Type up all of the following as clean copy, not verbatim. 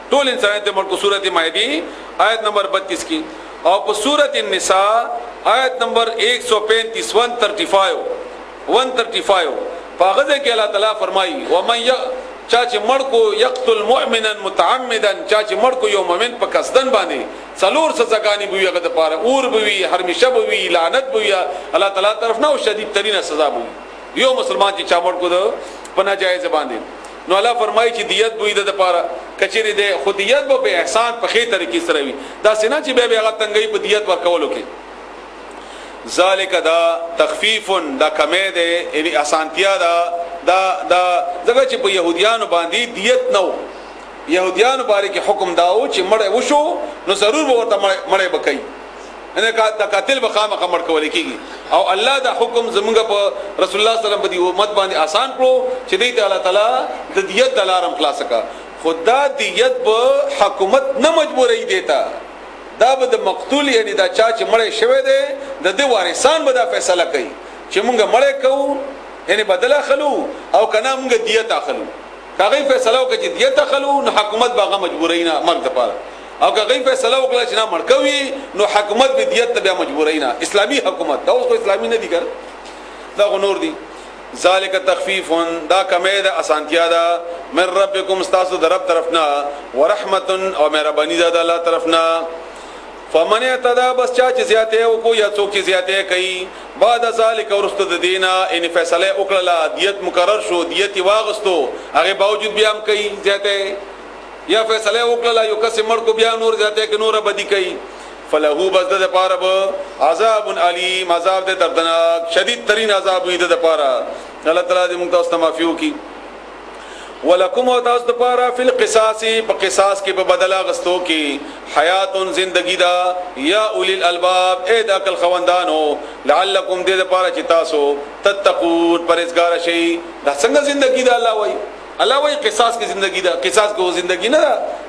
ټول انسانیت مړ کو سورۃ مائده آیت نمبر 32 کی او په سورۃ النساء آیت نمبر 135 135 پاغه کې الله تعالی فرمایي ومن چا چې مړ کو یقتل مؤمنا متعمدا چا چې مړ کو یو مؤمن په قصدن باندې څلور سزاګانی بوي هغه د پاره اور بوي هرمشه بوي لعنت بوي الله تعالی طرف نه او شدید ترين سزا بوي یو مسلمان چې چا مړ کو د پنا جایز باندې نو الله فرمایي چې دیت بوي د پاره کچېری د خودیت به احسان په خې طریقې سره وي دا سينه چې به هغه تنګي په دیت ورکولو کې ذالک دا تخفیف دا کمه ده یعنی اسانتیا دا زګه چې په يهوديانو باندې دیت نو يهوديانو باندې کې حکم داو چې مړ وشو نو ضرور ورته مړ بکای انه کا قاتل بخامه مړ کول کیږي او الله دا حکم زمونږ په رسول الله صلی الله علیه وسلم باندې امت باندې آسان کړو چې دې ته الله تعالی د دیت دلارم خلاص کا خدا دیت په حکومت نه مجبورې دیتا دا به د مقتول یعنی دا چا چې مړ شوی دی د دې وارثان به دا فیصله کوي چې مونږ مړ کوو یعنی بدل اخلو او کنا مونږ دیت اخلو کاغی فیصله وکړي چې دیت اخلو نو حکومت باغه مجبورینا مرګ ته پاره او کاغی فیصله وکړي چې نه مړ کوي نو حکومت به دیت ته مجبورینا اسلامی حکومت دا اوس اسلامی نه دی ګر دا نور دی ذالک تخفیف دا کمه ده اسانتیا ده من ربکم استاسو در رب طرفنا ورحمت او مهربانی ده الله طرفنا فمن اعتدى بس چا چې زیاته او کو یا څوک چې زیاته کوي بعد ذالک ورست د دینا ان فیصله وکړه دیت مقرر شو دیت واغستو هغه باوجود بیا هم کوي زیاته یا فیصله وکړه یو کس مړ کو بیا نور زیاته کې نور بدی کوي فلهو بس د پاره عذاب علیم عذاب د دردناک شدید ترین عذاب وي د پاره الله تعالی دې موږ تاسو ته معفو کی ولکم او تاسو د پاره فل قصاص په قصاص کې په بدلا غستو کې حیات زندگی دا یا اولی الالباب اے د عقل خوندانو لعلکم دې د پاره چې تاسو تتقون پرهیزګار شئ دا څنګه زندگی دا الله وای الله وای قصاص کی زندگی دا قصاص کو زندگی نه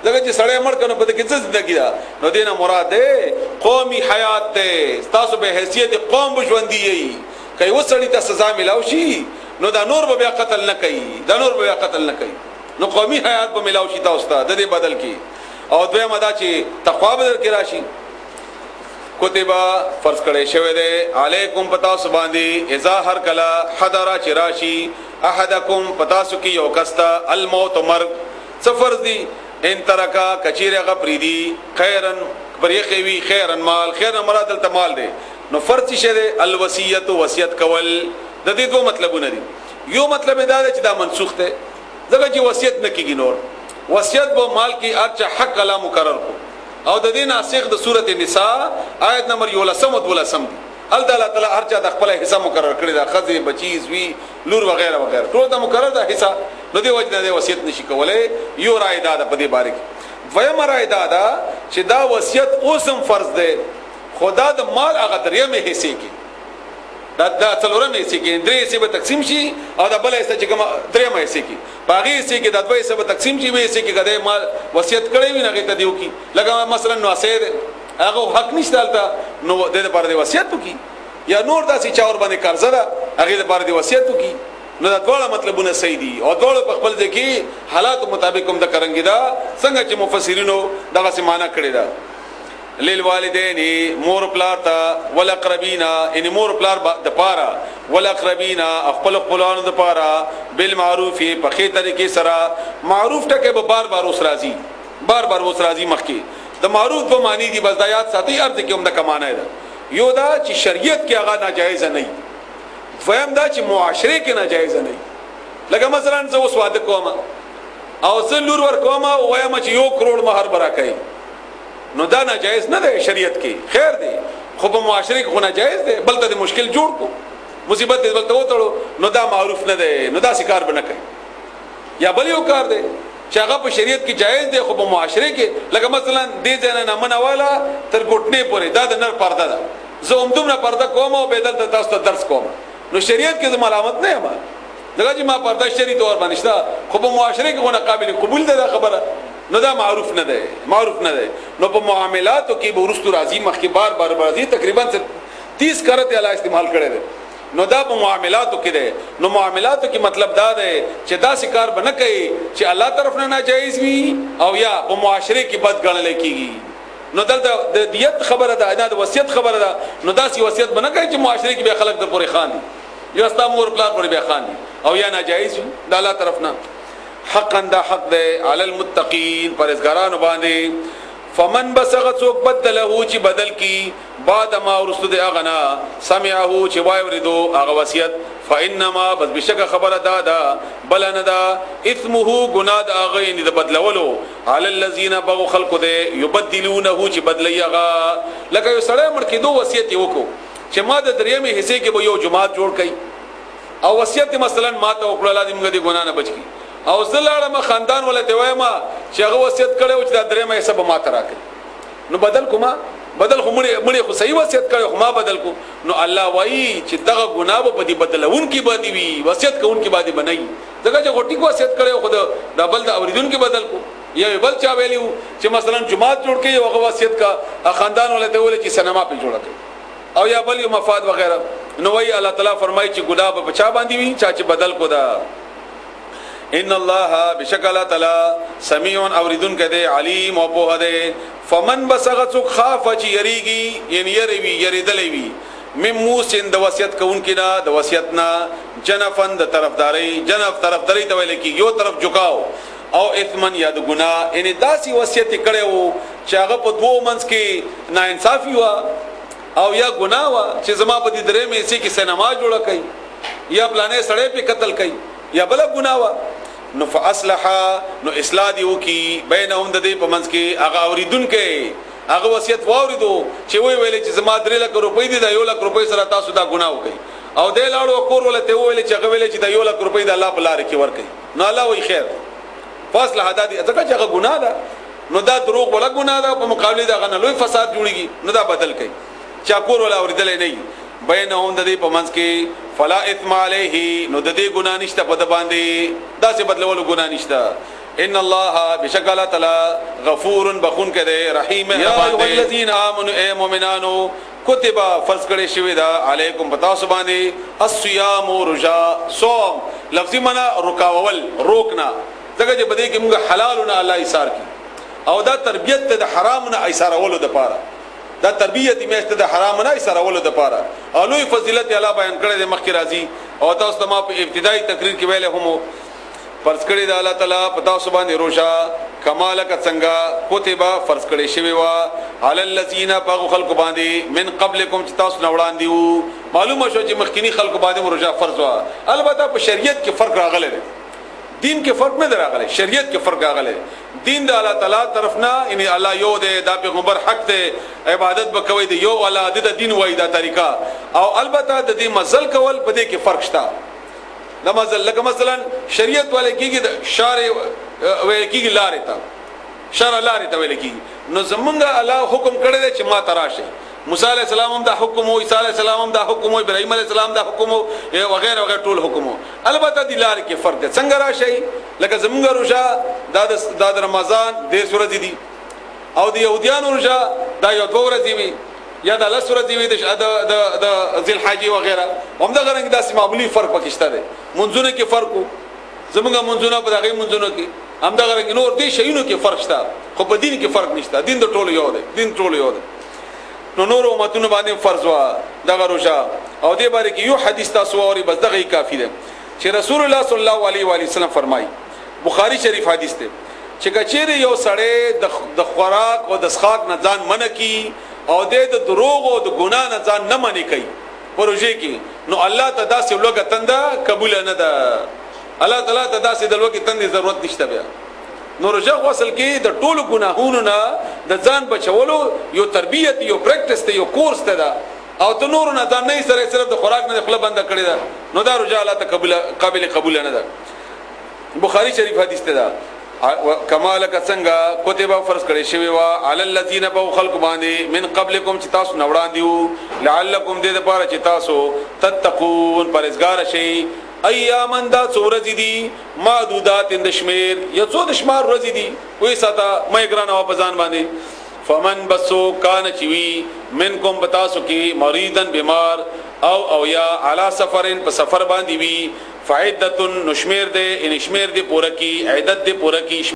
دا چې سړی مړ کنه په دې کې څه زندگی دا نو دینه مراد ده قومي حیات ده تاسو به حیثیت قوم بشوندی یي کای وسړی ته سزا ملاو شي نو دا نور به قتل نه کوي دا نور به قتل نه کوي نو قومي حیات به ملاو شي تاسو ته د دې بدل کی او دوی مدا چې تقوا بدل کې راشي کتبا فرض کړي شوی دی علیکم پتا سباندی اذا هر کلا حضر چراشی احدکم پتا سو کی یو کستا الموت مرگ سفر دی ان ترکا کچیره غپریدی خیرن بریخوی خیرن مال خیرن مراد التمال دی نو فرض شه دی الوصیت وصیت کول د دې دوه مطلبونه دي یو مطلب دا دی چې دا منسوخ دی ځکه چې وصیت نکېږي نور وصیت به مال کی ارچ حق لا مقرر کو او د دې ناسخ د سورۃ النساء آیت نمبر 11 او 12 دی الله تعالی هر چا د خپل حصہ مقرر کړی دا خزي بچیز وی لور وغیرہ وغیرہ ټول دا مقرر دا حصہ نو دی وجه د وصیت نشي کولای یو رائے دا په دې باره کې ویم رائے دا چې دا وصیت اوسم فرض دی خدا د مال هغه درې مه حصے کې دا څلورم حصے کې درې حصے به تقسیم شي او دا بل حصہ چې کوم درې مه حصے کې باغی حصے کې د دوه حصے به تقسیم شي به حصے کې کده مال وصیت کړی وي نه ته دیو کې لکه مثلا نو اسید هغه حق نشته دلته نو د دې لپاره د وصیت وکي یا نور داسې چاور باندې قرضه ده هغه لپاره د وصیت وکي نو دا ټول مطلبونه صحیح دي او ټول په خپل ځکه حالات مطابق هم د کرنګي دا څنګه چې مفسرینو دغه سمانه کړی دا للوالدین مور پلار تا ولقربینا ان مور پلار د پاره ولقربینا خپل خپلانو د پاره بالمعروف په خې طریقې سره معروف ټکه به بار بار اوس راځي مخکي د معروف په معنی دی بس دایات ساتي ارز کې هم د کمانه ده یو دا چې شریعت کې هغه ناجایز نه وي فهم دا چې معاشره کې ناجایز نه وي لکه مثلا زه اوس واده کوم او زه لور ور کوم او وایم چې 1 کروڑ مہر برا کوي نو دا ناجایز نه ده شریعت کې خیر دی خو په معاشره کې ناجایز ده بلته د مشکل جوړ کو مصیبت دې بلته وټړو نو دا معروف نه ده نو دا سکار بنه کوي یا بل یو کار دی چې هغه په شریعت کې جایز دی خو په معاشره کې لکه مثلا دې ځنه نه منواله تر ګټنې پورې دا د نر پرده ده زه هم دومره پرده کوم او بدل ته تاسو ته درس کوم نو شریعت کې زما علامت نه یم دغه چې ما پرده شری تور باندې شته خو په معاشره کې غو قابل قبول ده خبره نو دا معروف نه ده نو په معاملاتو کې به ورستو راځي مخکې بار راځي تقریبا 30 کرته اعلی استعمال کړي ده نو دا په معاملاتو کې ده. نو معاملاتو کې مطلب دا ده چې دا کار به نه کوي چې الله طرف نه ناجایز وي او یا په معاشره کې بد ګڼل کیږي. نو دلته د دیت خبره ده، نه د وصیت خبره ده. نو دا سی وصیت به نه کوي چې معاشره کې به خلک در پورې خان دي یا استا مور پلار پورې به خان دي او یا ناجایز وي د الله طرف نه. حقا دا حق ده علی المتقین پرهیزګارانو باندې. فمن بسغت سوک بدله چې بدل کی بعد ما ورستو د اغنا سمعه چې وای ورېدو هغه وصیت فانما بس بشک خبره دا بلنه دا اثمه گناه د هغه نه د بدلولو علی الذین بغوا خلق ده یبدلونه چې بدلی هغه. لکه یو سړی مړ کېدو وصیت وکړو چې ما د دریمه حصے کې به یو جماعت جوړ کړي او وصیت مثلا ما ته وکړه لازم غدي ګناه نه بچ کی او زلاړه ما خاندان ولته وایم چې هغه وصیت کړو چې د درېمه حصہ به ما ته راکړي. نو بدل کوما بدل خو مړي خو صحیح وصیت کړو خو ما بدل کو. نو الله وایي چې دغه ګناه به دې بدلون کې باندې وي وصیت کوون کې باندې بنئ. دغه چې غټي وصیت کړو خو د بل د اوریدون کې بدل کو. یا بل چا ویلیو چې مثلا جماعت جوړ کړي او هغه وصیت کا خاندان ولته ول چې سینما په جوړ کړي او یا بل یو مفاد وغیرہ. نو وایي الله تعالی فرمایي چې ګناه به چا باندې وي چې بدل کو دا. ان الله بشکل تعالی سمیع اوریدن کده علیم او په ده. فمن بسغت خاف چ یریږي یعنی یریدلې وی مموسن د وصیت کوونکی نه د وصیت نه جنفن د طرفداري جنف طرفداري ته ویل کی یو طرف جھکاو او اثمن یا د ګناه ان داسي وصیت کړو چې هغه په دوه منځ کې ناانصافي وا او یا ګناه وا چې زما په دې درې مې سي کې سینما جوړه کړي یا پلانې سړې په قتل کړي یا بل ګناه وا. نو فاصلح نو اصلاح دیو کی بینهم د دې په منځ کې هغه اوریدون کې هغه وصیت واوریدو چې وی ویلې چې زما 3 لک روپۍ دي د 1 لک روپۍ سره تاسو دا ګناه وکړي او دې لاړو کور ولته ویلې چې هغه ویلې چې د 1 لک روپۍ د الله په لار کې ورکړي. نو الله وی خیر فاصلح دا دي ځکه چې هغه ګناه ده نو دا دروغ ولا ګناه ده په مقابله دا غنه لوی فساد جوړيږي. نو دا بدل کړي چا کور ولا اوریدل نه بینهم د دې په منځ کې فلا اثم علیه نو د دې ګناه نشته په د باندې دا څه بدلولو ګناه نشته. ان الله بشکل تعالی غفور بخون کده رحیم. یا ایها الذین آمنوا ای مؤمنانو کتب فرض کړي شوی دا علیکم پتا سبحانه الصيام روزه صوم لفظی معنا رکاول روکنا دغه چې بده کې موږ حلالونه الله ایثار کی او دا تربیت ته د حرامونه ایثار اولو د پاره دا تربیت میشته د حرام نه سره ولود لپاره اولوی فضیلت الله بیان کړی د مخکې راځي او تاسو ته ما په ابتدایي تقریر کې ویل هم فرض کړی د الله تعالی پتا سبحانه روزه کمال کا څنګه کوتبه فرض کړی شوی وا علی الذین بغوا خلق باندې من قبلکم چې تاسو نوړان دیو معلومه شو چې مخکینی خلق باندې روزه فرض وا. البته په شریعت کې فرق راغلی دی دین کې فرق نه راغلی شریعت کې فرق راغلی. دین د الله تعالی طرف نه یعنی الله یو دی دا پیغمبر حق دی عبادت وکوي دی یو الله د دین وای دا طریقه او البته د دې مزل کول په دې کې فرق شته. د مزل لکه مثلا شریعت والے کېږي د شارع وای کېږي لارې ته شرع لارې ته ویل کېږي. نو زمونږ الله حکم کړی دی چې ما تراشه موسی علیہ السلام هم دا حکم او عیسی علیہ السلام هم دا حکم او ابراهیم علیہ السلام دا حکم او وغیرہ وغیرہ ټول حکم. البته د لار کې فرق دی څنګه راشي لکه زمونږ روزه د رمضان د سورۃ دي او د يهوديانو روزه دا یو 2 ورځې وي یا د لس ورځې وي د ذل حج وغیرہ هم دا غره داسې معمولی فرق پکشته دی. منځونه کې فرق زمونږ منځونه په دغه منځونه کې هم دا غره نور دي شیونو کې فرق شته خو په دین کې فرق نشته. دین د ټولو یو دی دین ټولو یو دی. نو نور امتونو باندې فرض وا دغه روزه او دې باره کې یو حدیث تاسو اوري بس دغه کافی ده چې رسول الله صلی الله علیه و علیه وسلم فرمایي بخاری شریف حدیث ده چې کچېره یو سړی د خوراک او د اسخاق نه ځان منع کی او د دروغ او د ګناه نه ځان نه منع کوي پروژه کې نو الله تعالی سه لوګه تنده قبول نه ده. الله تعالی تعالی سه د لوګه تنده ضرورت نشته بیا. نو روزه غسل کې د ټولو ګناهونو نه د ځان بچولو یو تربیت یو پریکټس ته یو کورس ته ده او ته نور نه ځان نه سره صرف د خوراک نه خپل بند کړی ده نو دا روزه الله ته قابل قبول نه ده. بخاری شریف حدیث ته ده کمال کا څنګه کتبه فرض کړی شوی وا علی الذین بغوا خلق باندې من قبلکم چې تاسو نوړان دیو لعلکم دې لپاره چې تاسو تتقون پرهیزګار شئ. ایامن دا څورځ دي معدودات اندشمیر یا څو د شمار ورځې دي وې ساته مې ګرانه په ځان باندې. فمن بسو کان چوي منکم بتاسو کی مریضن بیمار او یا علی سفرن په سفر باندې وی فعدتن نشمیر دے ان شمیر دے پورا کی عدد دے پورا کی